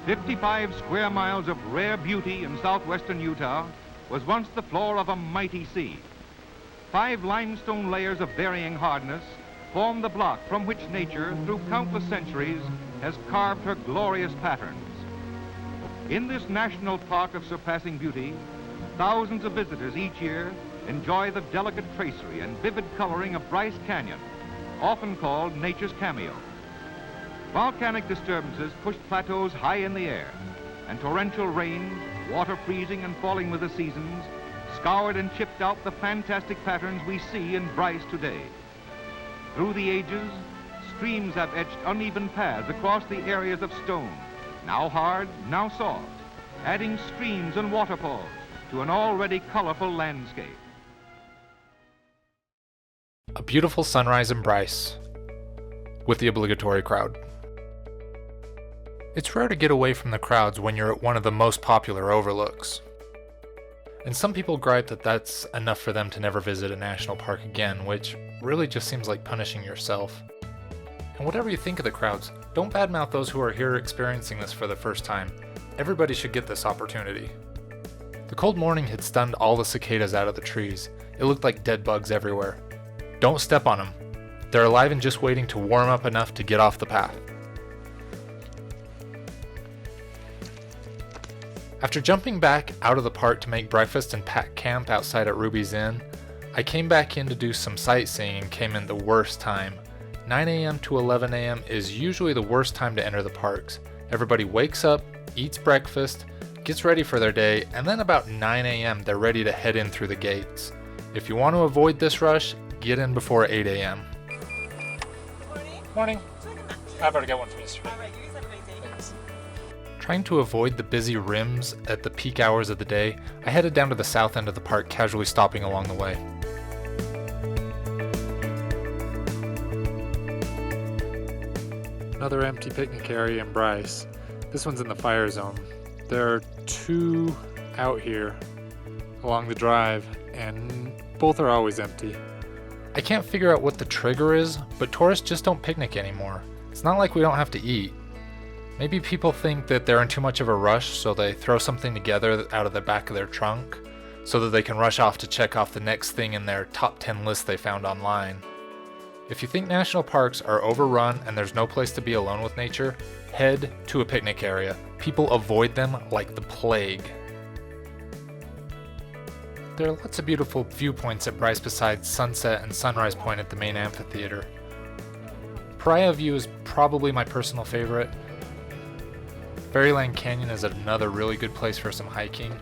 55 square miles of rare beauty in southwestern Utah was once the floor of a mighty sea. 5 limestone layers of varying hardness form the block from which nature, through countless centuries, has carved her glorious patterns. In this national park of surpassing beauty, thousands of visitors each year enjoy the delicate tracery and vivid coloring of Bryce Canyon, often called nature's cameo. Volcanic disturbances pushed plateaus high in the air, and torrential rains, water freezing and falling with the seasons, scoured and chipped out the fantastic patterns we see in Bryce today. Through the ages, streams have etched uneven paths across the areas of stone, now hard, now soft, adding streams and waterfalls to an already colorful landscape. A beautiful sunrise in Bryce, with the obligatory crowd. It's rare to get away from the crowds when you're at one of the most popular overlooks. And some people gripe that that's enough for them to never visit a national park again, which really just seems like punishing yourself. And whatever you think of the crowds, don't badmouth those who are here experiencing this for the first time. Everybody should get this opportunity. The cold morning had stunned all the cicadas out of the trees. It looked like dead bugs everywhere. Don't step on them. They're alive and just waiting to warm up enough to get off the path. After jumping back out of the park to make breakfast and pack camp outside at Ruby's Inn, I came back in to do some sightseeing and came in the worst time. 9 a.m. to 11 a.m. is usually the worst time to enter the parks. Everybody wakes up, eats breakfast, gets ready for their day, and then about 9 a.m. they're ready to head in through the gates. If you want to avoid this rush, get in before 8 a.m. Morning. I've already got one for yesterday. Trying to avoid the busy rims at the peak hours of the day, I headed down to the south end of the park, casually stopping along the way. Another empty picnic area in Bryce. This one's in the fire zone. There are 2 out here along the drive, and both are always empty. I can't figure out what the trigger is, but tourists just don't picnic anymore. It's not like we don't have to eat. Maybe people think that they're in too much of a rush, so they throw something together out of the back of their trunk so that they can rush off to check off the next thing in their top 10 list they found online. If you think national parks are overrun and there's no place to be alone with nature, head to a picnic area. People avoid them like the plague. There are lots of beautiful viewpoints at Bryce besides Sunset and Sunrise Point at the main amphitheater. Pariah View is probably my personal favorite. Fairyland Canyon is another really good place for some hiking.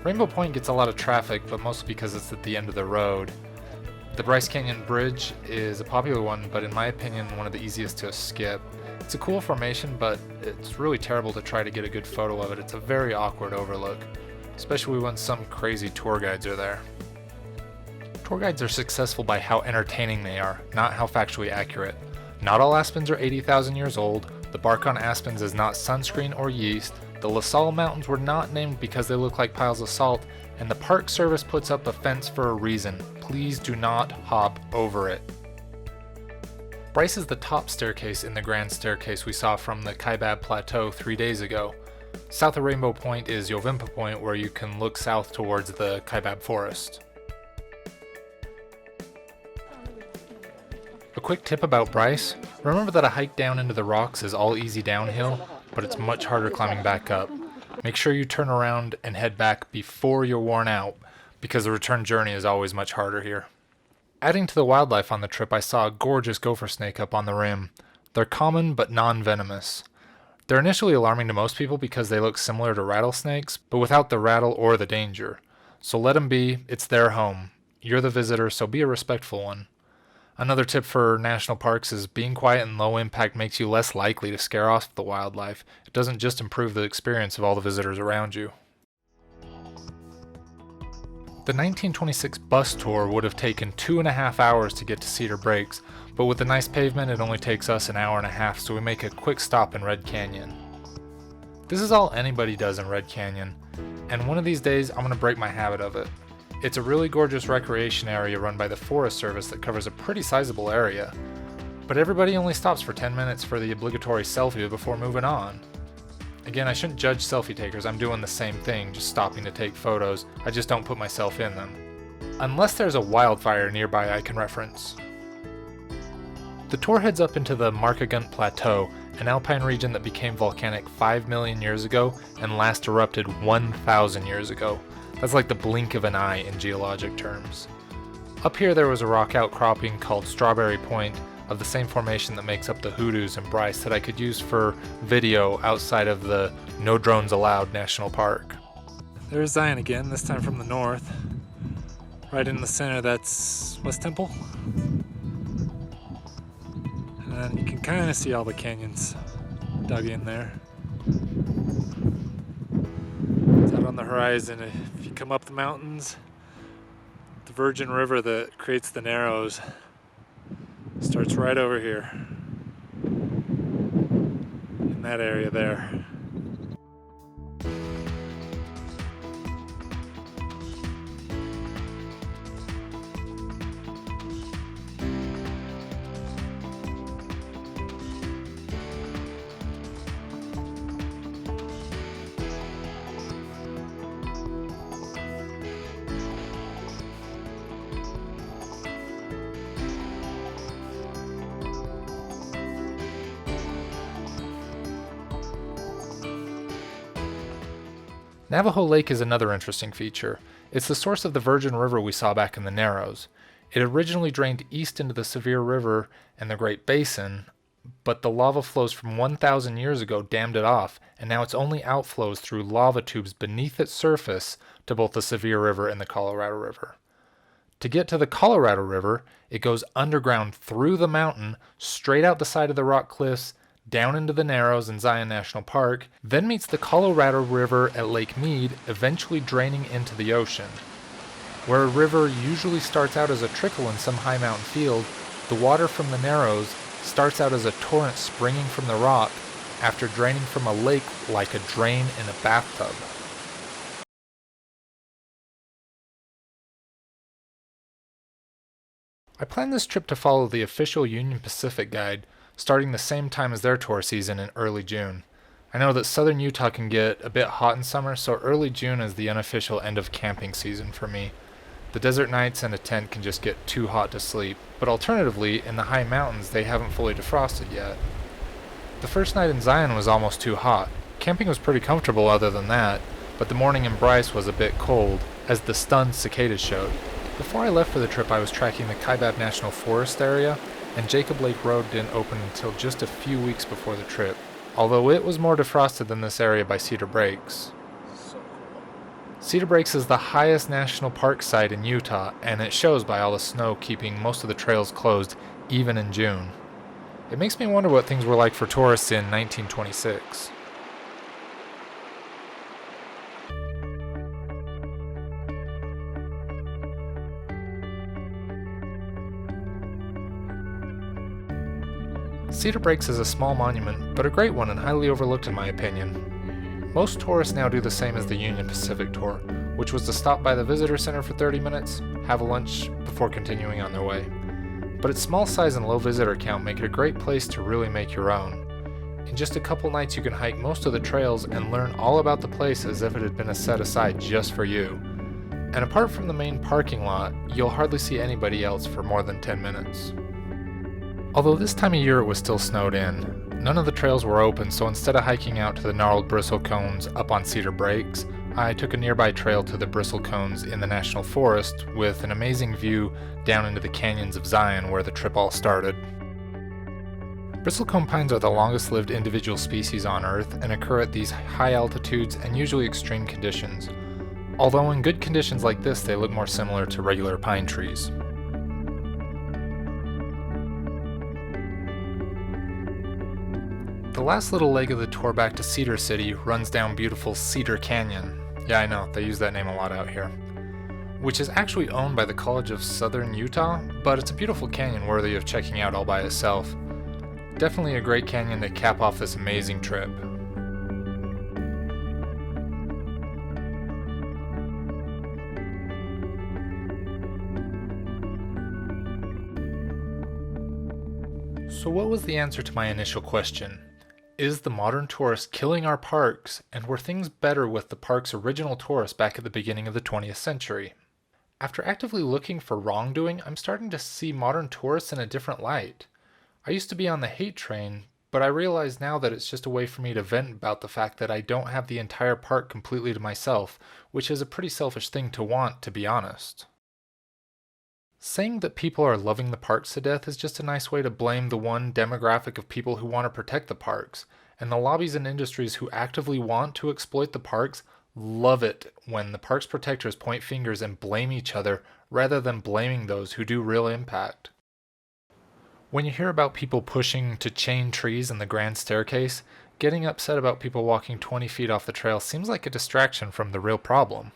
Rainbow Point gets a lot of traffic, but mostly because it's at the end of the road. The Bryce Canyon Bridge is a popular one, but in my opinion, one of the easiest to skip. It's a cool formation, but it's really terrible to try to get a good photo of it. It's a very awkward overlook, especially when some crazy tour guides are there. Tour guides are successful by how entertaining they are, not how factually accurate. Not all aspens are 80,000 years old. The bark on aspens is not sunscreen or yeast. The La Salle Mountains were not named because they look like piles of salt, and the Park Service puts up a fence for a reason. Please do not hop over it. Bryce is the top staircase in the grand staircase we saw from the Kaibab Plateau 3 days ago. South of Rainbow Point is Yovimpa Point, where you can look south towards the Kaibab Forest. A quick tip about Bryce: remember that a hike down into the rocks is all easy downhill, but it's much harder climbing back up. Make sure you turn around and head back before you're worn out, because the return journey is always much harder here. Adding to the wildlife on the trip, I saw a gorgeous gopher snake up on the rim. They're common but non-venomous. They're initially alarming to most people because they look similar to rattlesnakes, but without the rattle or the danger. So let them be, it's their home. You're the visitor, so be a respectful one. Another tip for national parks is being quiet and low impact makes you less likely to scare off the wildlife. It doesn't just improve the experience of all the visitors around you. The 1926 bus tour would have taken 2.5 hours to get to Cedar Breaks, but with the nice pavement it only takes us an hour and a half, so we make a quick stop in Red Canyon. This is all anybody does in Red Canyon, and one of these days I'm going to break my habit of it. It's a really gorgeous recreation area run by the Forest Service that covers a pretty sizable area, but everybody only stops for 10 minutes for the obligatory selfie before moving on. Again, I shouldn't judge selfie takers, I'm doing the same thing, just stopping to take photos, I just don't put myself in them. Unless there's a wildfire nearby I can reference. The tour heads up into the Markagunt Plateau, an alpine region that became volcanic 5 million years ago and last erupted 1,000 years ago. That's like the blink of an eye in geologic terms. Up here there was a rock outcropping called Strawberry Point of the same formation that makes up the Hoodoos and Bryce that I could use for video outside of the No Drones Allowed National Park. There's Zion again, this time from the north. Right in the center, that's West Temple. And then you can kind of see all the canyons dug in there. It's out on the horizon. If you come up the mountains, the Virgin River that creates the Narrows starts right over here, in that area there. Navajo Lake is another interesting feature. It's the source of the Virgin River we saw back in the Narrows. It originally drained east into the Sevier River and the Great Basin, but the lava flows from 1,000 years ago dammed it off, and now its only outflows through lava tubes beneath its surface to both the Sevier River and the Colorado River. To get to the Colorado River, it goes underground through the mountain, straight out the side of the rock cliffs, down into the Narrows and Zion National Park, then meets the Colorado River at Lake Mead, eventually draining into the ocean. Where a river usually starts out as a trickle in some high mountain field, the water from the Narrows starts out as a torrent springing from the rock after draining from a lake like a drain in a bathtub. I planned this trip to follow the official Union Pacific guide, starting the same time as their tour season in early June. I know that southern Utah can get a bit hot in summer, so early June is the unofficial end of camping season for me. The desert nights and a tent can just get too hot to sleep, but alternatively, in the high mountains they haven't fully defrosted yet. The first night in Zion was almost too hot. Camping was pretty comfortable other than that, but the morning in Bryce was a bit cold, as the stunned cicadas showed. Before I left for the trip I was tracking the Kaibab National Forest area, and Jacob Lake Road didn't open until just a few weeks before the trip, although it was more defrosted than this area by Cedar Breaks. Cedar Breaks is the highest national park site in Utah, and it shows by all the snow keeping most of the trails closed, even in June. It makes me wonder what things were like for tourists in 1926. Cedar Breaks is a small monument, but a great one and highly overlooked in my opinion. Most tourists now do the same as the Union Pacific tour, which was to stop by the visitor center for 30 minutes, have a lunch, before continuing on their way. But its small size and low visitor count make it a great place to really make your own. In just a couple nights you can hike most of the trails and learn all about the place as if it had been set aside just for you. And apart from the main parking lot, you'll hardly see anybody else for more than 10 minutes. Although this time of year it was still snowed in, none of the trails were open, so instead of hiking out to the gnarled bristlecones up on Cedar Breaks, I took a nearby trail to the bristlecones in the National Forest with an amazing view down into the canyons of Zion where the trip all started. Bristlecone pines are the longest lived individual species on Earth and occur at these high altitudes and usually extreme conditions, although in good conditions like this they look more similar to regular pine trees. The last little leg of the tour back to Cedar City runs down beautiful Cedar Canyon. Yeah, I know, they use that name a lot out here. Which is actually owned by the College of Southern Utah, but it's a beautiful canyon worthy of checking out all by itself. Definitely a great canyon to cap off this amazing trip. So what was the answer to my initial question? Is the modern tourist killing our parks, and were things better with the park's original tourists back at the beginning of the 20th century? After actively looking for wrongdoing, I'm starting to see modern tourists in a different light. I used to be on the hate train, but I realize now that it's just a way for me to vent about the fact that I don't have the entire park completely to myself, which is a pretty selfish thing to want, to be honest. Saying that people are loving the parks to death is just a nice way to blame the one demographic of people who want to protect the parks, and the lobbies and industries who actively want to exploit the parks love it when the parks protectors point fingers and blame each other rather than blaming those who do real impact. When you hear about people pushing to chain trees in the grand staircase, getting upset about people walking 20 feet off the trail seems like a distraction from the real problem.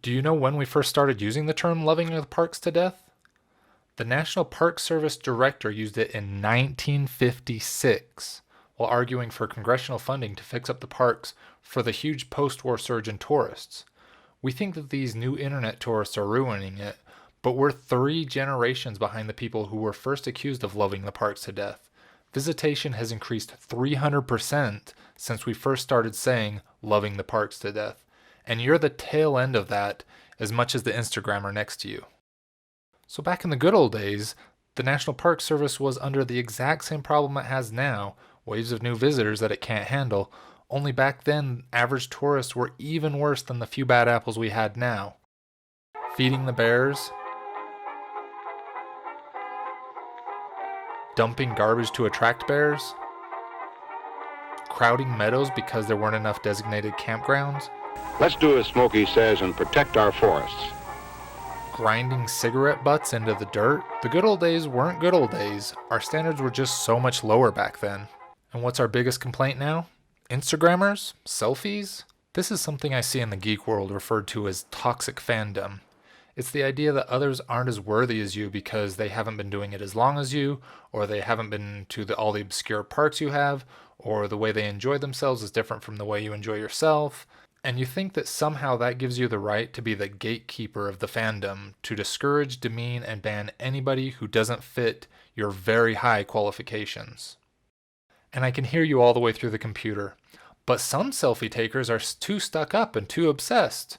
Do you know when we first started using the term loving the parks to death? The National Park Service director used it in 1956 while arguing for congressional funding to fix up the parks for the huge post-war surge in tourists. We think that these new internet tourists are ruining it, but we're 3 generations behind the people who were first accused of loving the parks to death. Visitation has increased 300% since we first started saying loving the parks to death, and you're the tail end of that as much as the Instagrammer next to you. So back in the good old days, the National Park Service was under the exact same problem it has now, waves of new visitors that it can't handle, only back then average tourists were even worse than the few bad apples we had now. Feeding the bears, dumping garbage to attract bears, crowding meadows because there weren't enough designated campgrounds. Let's do as Smokey says and protect our forests. Grinding cigarette butts into the dirt. The good old days weren't good old days. Our standards were just so much lower back then. And what's our biggest complaint now? Instagrammers? Selfies? This is something I see in the geek world referred to as toxic fandom. It's the idea that others aren't as worthy as you because they haven't been doing it as long as you, or they haven't been to all the obscure parks you have, or the way they enjoy themselves is different from the way you enjoy yourself. And you think that somehow that gives you the right to be the gatekeeper of the fandom, to discourage, demean, and ban anybody who doesn't fit your very high qualifications. And I can hear you all the way through the computer. But some selfie takers are too stuck up and too obsessed.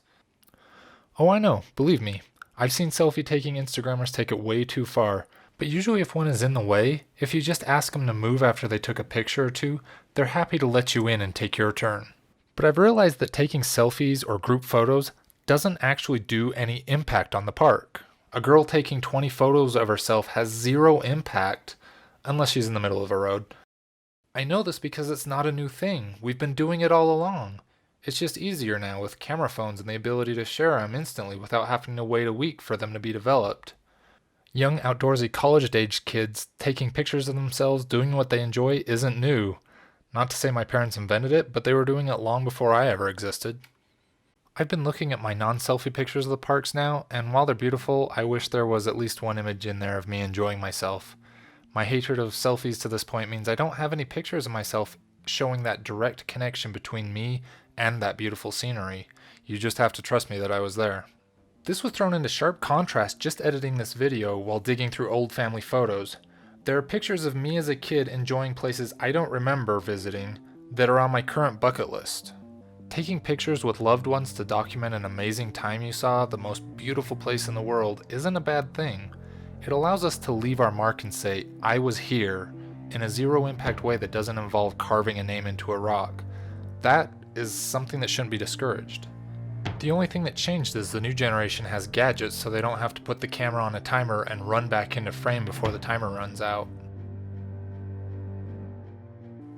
Oh, I know, believe me. I've seen selfie taking Instagrammers take it way too far. But usually if one is in the way, if you just ask them to move after they took a picture or two, they're happy to let you in and take your turn. But I've realized that taking selfies or group photos doesn't actually do any impact on the park. A girl taking 20 photos of herself has zero impact, unless she's in the middle of a road. I know this because it's not a new thing. We've been doing it all along. It's just easier now with camera phones and the ability to share them instantly without having to wait a week for them to be developed. Young outdoorsy college-aged kids taking pictures of themselves doing what they enjoy isn't new. Not to say my parents invented it, but they were doing it long before I ever existed. I've been looking at my non-selfie pictures of the parks now, and while they're beautiful, I wish there was at least one image in there of me enjoying myself. My hatred of selfies to this point means I don't have any pictures of myself showing that direct connection between me and that beautiful scenery. You just have to trust me that I was there. This was thrown into sharp contrast just editing this video while digging through old family photos. There are pictures of me as a kid enjoying places I don't remember visiting that are on my current bucket list. Taking pictures with loved ones to document an amazing time you saw, the most beautiful place in the world, isn't a bad thing. It allows us to leave our mark and say, I was here, in a zero-impact way that doesn't involve carving a name into a rock. That is something that shouldn't be discouraged. The only thing that changed is the new generation has gadgets so they don't have to put the camera on a timer and run back into frame before the timer runs out.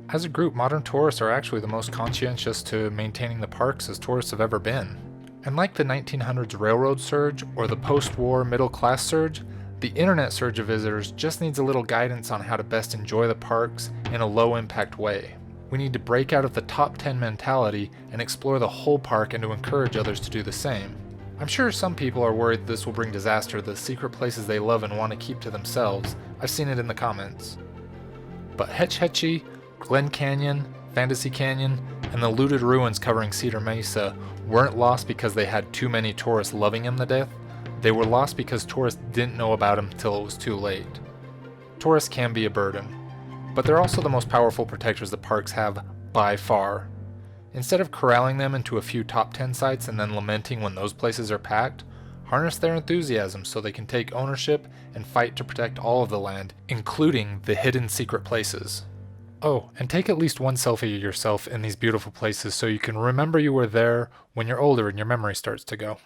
As a group, modern tourists are actually the most conscientious to maintaining the parks as tourists have ever been. And like the 1900s railroad surge or the post-war middle-class surge, the internet surge of visitors just needs a little guidance on how to best enjoy the parks in a low-impact way. We need to break out of the top 10 mentality and explore the whole park and to encourage others to do the same. I'm sure some people are worried this will bring disaster to the secret places they love and want to keep to themselves. I've seen it in the comments. But Hetch Hetchy, Glen Canyon, Fantasy Canyon, and the looted ruins covering Cedar Mesa weren't lost because they had too many tourists loving them to death. They were lost because tourists didn't know about them till it was too late. Tourists can be a burden. but they're also the most powerful protectors that parks have by far. Instead of corralling them into a few top 10 sites and then lamenting when those places are packed, harness their enthusiasm so they can take ownership and fight to protect all of the land, including the hidden secret places. Oh, and take at least one selfie of yourself in these beautiful places so you can remember you were there when you're older and your memory starts to go.